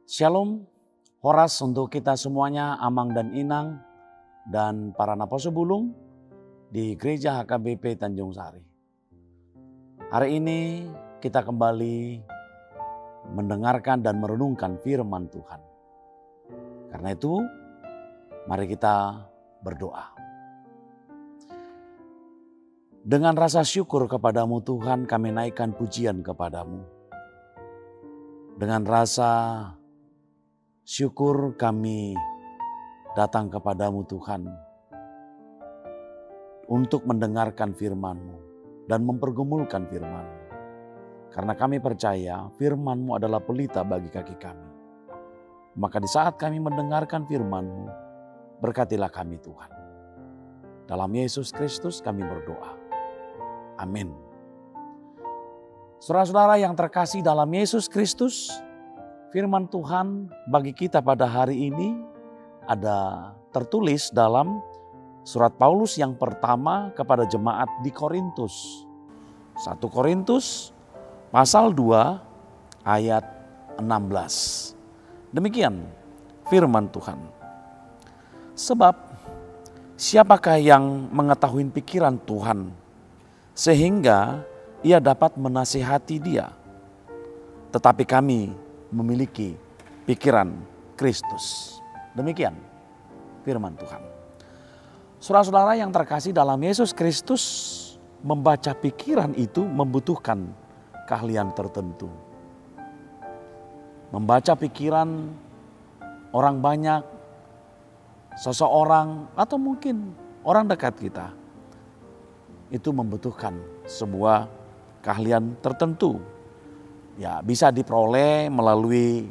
Shalom, horas untuk kita semuanya, Amang dan Inang, dan para naposo bulung di Gereja HKBP Tanjung Sari. Hari ini kita kembali mendengarkan dan merenungkan firman Tuhan. Karena itu, mari kita berdoa. Dengan rasa syukur kepadamu Tuhan, kami naikkan pujian kepadamu. Dengan rasa syukur kami datang kepadamu Tuhan untuk mendengarkan firman-Mu dan mempergumulkan firman-Mu. Karena kami percaya firman-Mu adalah pelita bagi kaki kami. Maka di saat kami mendengarkan firman-Mu, berkatilah kami Tuhan. Dalam Yesus Kristus kami berdoa. Amin. Saudara-saudara yang terkasih dalam Yesus Kristus, firman Tuhan bagi kita pada hari ini ada tertulis dalam surat Paulus yang pertama kepada jemaat di Korintus. 1 Korintus pasal 2 ayat 16. Demikian firman Tuhan. Sebab siapakah yang mengetahui pikiran Tuhan sehingga ia dapat menasihati dia? Tetapi kami memiliki pikiran Kristus. Demikian firman Tuhan. Saudara-saudara yang terkasih dalam Yesus Kristus, membaca pikiran itu membutuhkan keahlian tertentu. Membaca pikiran orang banyak, seseorang atau mungkin orang dekat kita, itu membutuhkan sebuah keahlian tertentu. Ya, bisa diperoleh melalui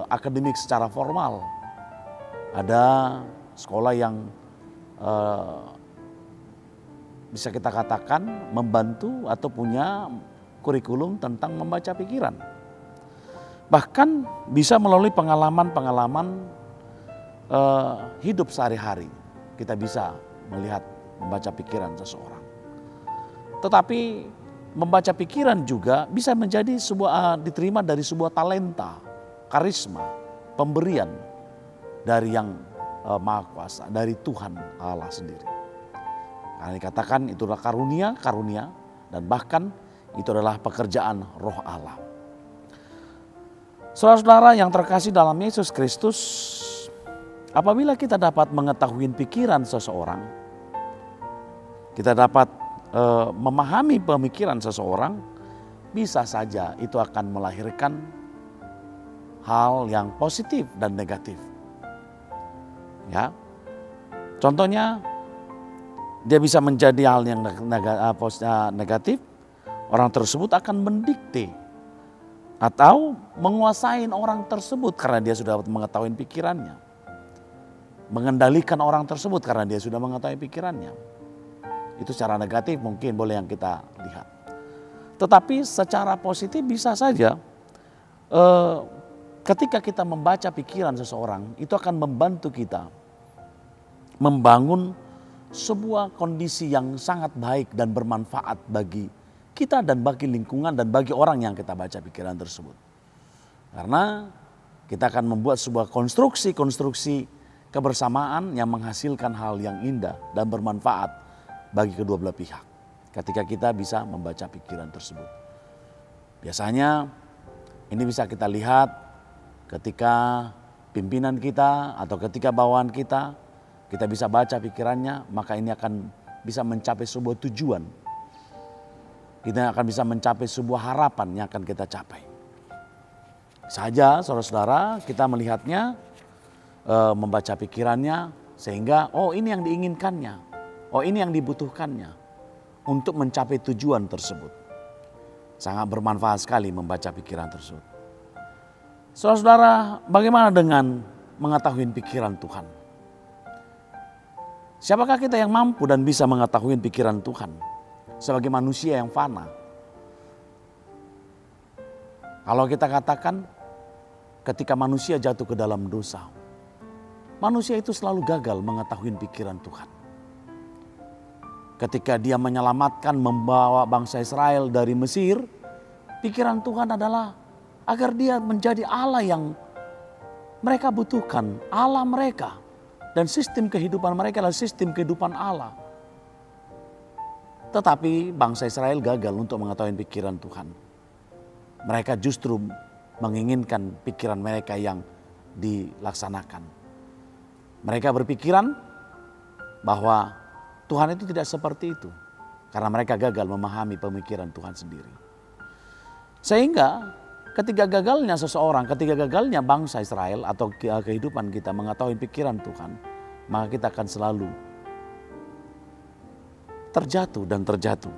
akademik secara formal. Ada sekolah yang bisa kita katakan membantu atau punya kurikulum tentang membaca pikiran. Bahkan bisa melalui pengalaman-pengalaman hidup sehari-hari. Kita bisa melihat membaca pikiran seseorang. Tetapi membaca pikiran juga bisa menjadi diterima dari sebuah talenta, karisma, pemberian dari yang Maha Kuasa, dari Tuhan Allah sendiri. Karena dikatakan itu adalah karunia dan bahkan itu adalah pekerjaan Roh Allah. Saudara-saudara yang terkasih dalam Yesus Kristus, apabila kita dapat mengetahui pikiran seseorang, kita dapat memahami pemikiran seseorang, bisa saja itu akan melahirkan hal yang positif dan negatif. Ya, contohnya dia bisa menjadi hal yang negatif. Orang tersebut akan mendikte atau menguasai orang tersebut karena dia sudah mengetahui pikirannya, mengendalikan orang tersebut karena dia sudah mengetahui pikirannya. Itu secara negatif mungkin boleh yang kita lihat. Tetapi secara positif bisa saja ketika kita membaca pikiran seseorang, itu akan membantu kita membangun sebuah kondisi yang sangat baik dan bermanfaat bagi kita dan bagi lingkungan dan bagi orang yang kita baca pikiran tersebut. Karena kita akan membuat sebuah konstruksi kebersamaan yang menghasilkan hal yang indah dan bermanfaat bagi kedua belah pihak ketika kita bisa membaca pikiran tersebut. Biasanya ini bisa kita lihat ketika pimpinan kita atau ketika bawahan kita bisa baca pikirannya, maka ini akan bisa mencapai sebuah tujuan. Kita akan bisa mencapai sebuah harapan yang akan kita capai. Saja saudara-saudara kita melihatnya, membaca pikirannya sehingga ini yang diinginkannya. Ini yang dibutuhkannya untuk mencapai tujuan tersebut. Sangat bermanfaat sekali membaca pikiran tersebut. Saudara-saudara, bagaimana dengan mengetahui pikiran Tuhan? Siapakah kita yang mampu dan bisa mengetahui pikiran Tuhan sebagai manusia yang fana? Kalau kita katakan ketika manusia jatuh ke dalam dosa, manusia itu selalu gagal mengetahui pikiran Tuhan. Ketika dia menyelamatkan, membawa bangsa Israel dari Mesir, pikiran Tuhan adalah agar dia menjadi Allah yang Mereka butuhkan Allah mereka. Dan sistem kehidupan mereka adalah sistem kehidupan Allah. Tetapi bangsa Israel gagal untuk mengetahui pikiran Tuhan. Mereka justru menginginkan pikiran mereka yang dilaksanakan. Mereka berpikiran bahwa Tuhan itu tidak seperti itu. Karena mereka gagal memahami pemikiran Tuhan sendiri. Sehingga ketika gagalnya seseorang, ketika gagalnya bangsa Israel atau kehidupan kita mengetahui pikiran Tuhan, maka kita akan selalu terjatuh dan terjatuh.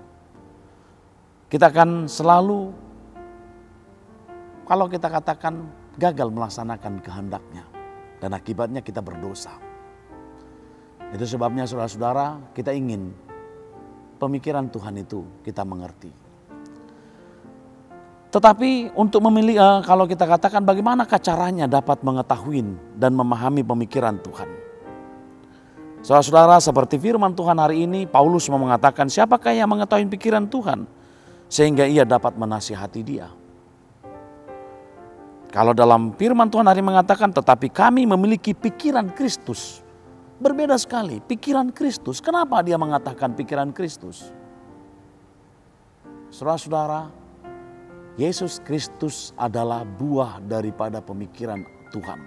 Kita akan selalu, kalau kita katakan, gagal melaksanakan kehendaknya. Dan akibatnya kita berdosa. Itu sebabnya saudara-saudara, kita ingin pemikiran Tuhan itu kita mengerti. Tetapi untuk memilih, kalau kita katakan bagaimana caranya dapat mengetahui dan memahami pemikiran Tuhan. Saudara-saudara, seperti firman Tuhan hari ini, Paulus mau mengatakan siapakah yang mengetahui pikiran Tuhan sehingga ia dapat menasihati dia. Kalau dalam firman Tuhan hari ini mengatakan tetapi kami memiliki pikiran Kristus. Berbeda sekali, pikiran Kristus. Kenapa dia mengatakan pikiran Kristus? Saudara-saudara, Yesus Kristus adalah buah daripada pemikiran Tuhan.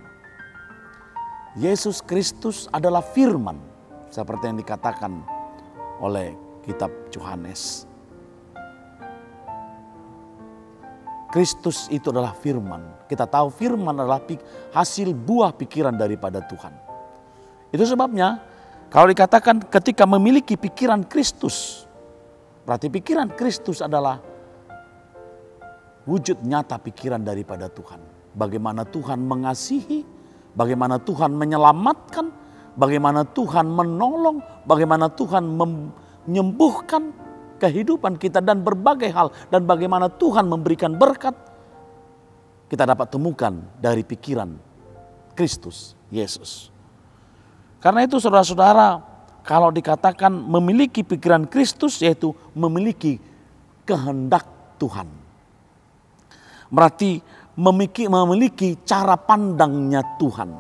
Yesus Kristus adalah firman, seperti yang dikatakan oleh kitab Yohanes. Kristus itu adalah firman. Kita tahu firman adalah hasil buah pikiran daripada Tuhan. Itu sebabnya kalau dikatakan ketika memiliki pikiran Kristus, berarti pikiran Kristus adalah wujud nyata pikiran daripada Tuhan. Bagaimana Tuhan mengasihi, bagaimana Tuhan menyelamatkan, bagaimana Tuhan menolong, bagaimana Tuhan menyembuhkan kehidupan kita dan berbagai hal. Dan bagaimana Tuhan memberikan berkat, kita dapat temukan dari pikiran Kristus, Yesus. Karena itu saudara-saudara, kalau dikatakan memiliki pikiran Kristus, yaitu memiliki kehendak Tuhan. Berarti memiliki cara pandangnya Tuhan.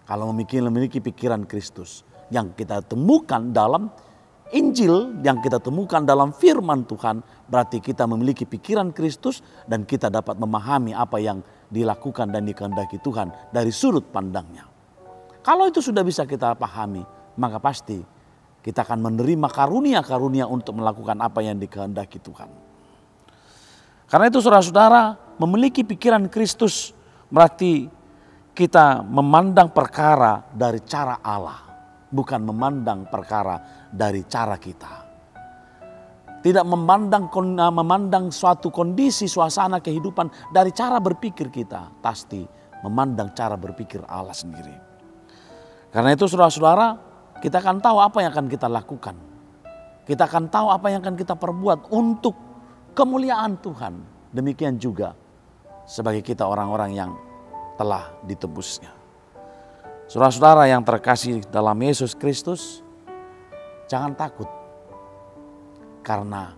Kalau memiliki pikiran Kristus yang kita temukan dalam Injil, yang kita temukan dalam firman Tuhan, berarti kita memiliki pikiran Kristus dan kita dapat memahami apa yang dilakukan dan dikehendaki Tuhan dari sudut pandangnya. Kalau itu sudah bisa kita pahami, maka pasti kita akan menerima karunia-karunia untuk melakukan apa yang dikehendaki Tuhan. Karena itu saudara-saudara, memiliki pikiran Kristus berarti kita memandang perkara dari cara Allah, bukan memandang perkara dari cara kita. Tidak memandang suatu kondisi, suasana kehidupan dari cara berpikir kita, pasti memandang cara berpikir Allah sendiri. Karena itu saudara-saudara, kita akan tahu apa yang akan kita lakukan. Kita akan tahu apa yang akan kita perbuat untuk kemuliaan Tuhan. Demikian juga sebagai kita orang-orang yang telah ditebusnya. Saudara-saudara yang terkasih dalam Yesus Kristus, jangan takut. Karena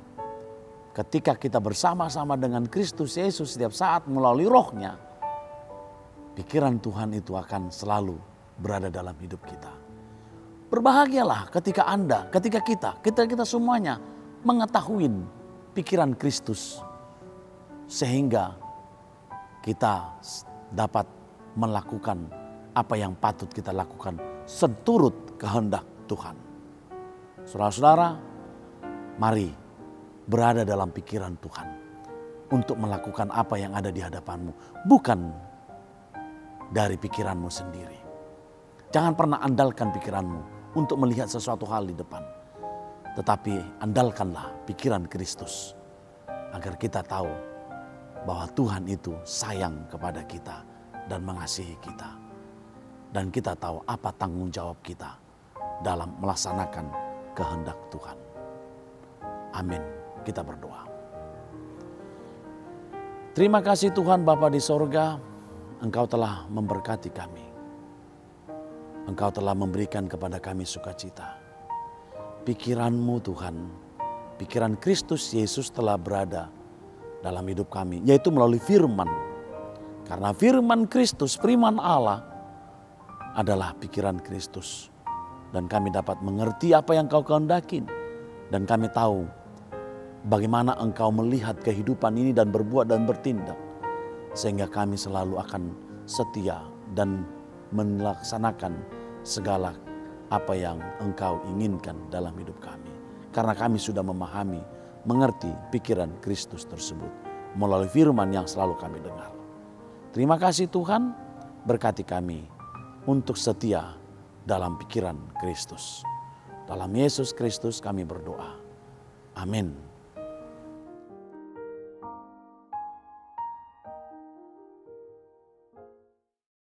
ketika kita bersama-sama dengan Kristus Yesus setiap saat melalui rohnya, pikiran Tuhan itu akan selalu berada dalam hidup kita. Berbahagialah ketika Anda, ketika kita semuanya mengetahui pikiran Kristus. Sehingga kita dapat melakukan apa yang patut kita lakukan seturut kehendak Tuhan. Saudara-saudara, mari berada dalam pikiran Tuhan untuk melakukan apa yang ada di hadapanmu, bukan dari pikiranmu sendiri. Jangan pernah andalkan pikiranmu untuk melihat sesuatu hal di depan, tetapi andalkanlah pikiran Kristus agar kita tahu bahwa Tuhan itu sayang kepada kita dan mengasihi kita. Dan kita tahu apa tanggung jawab kita dalam melaksanakan kehendak Tuhan. Amin. Kita berdoa. Terima kasih Tuhan Bapa di sorga, Engkau telah memberkati kami. Engkau telah memberikan kepada kami sukacita. Pikiran-Mu Tuhan, pikiran Kristus Yesus telah berada dalam hidup kami, yaitu melalui firman. Karena firman Kristus, firman Allah adalah pikiran Kristus. Dan kami dapat mengerti apa yang Kau kehendaki. Dan kami tahu bagaimana Engkau melihat kehidupan ini dan berbuat dan bertindak. Sehingga kami selalu akan setia dan melaksanakan segala apa yang Engkau inginkan dalam hidup kami. Karena kami sudah memahami, mengerti pikiran Kristus tersebut melalui firman yang selalu kami dengar. Terima kasih Tuhan, berkati kami untuk setia dalam pikiran Kristus. Dalam Yesus Kristus kami berdoa. Amin.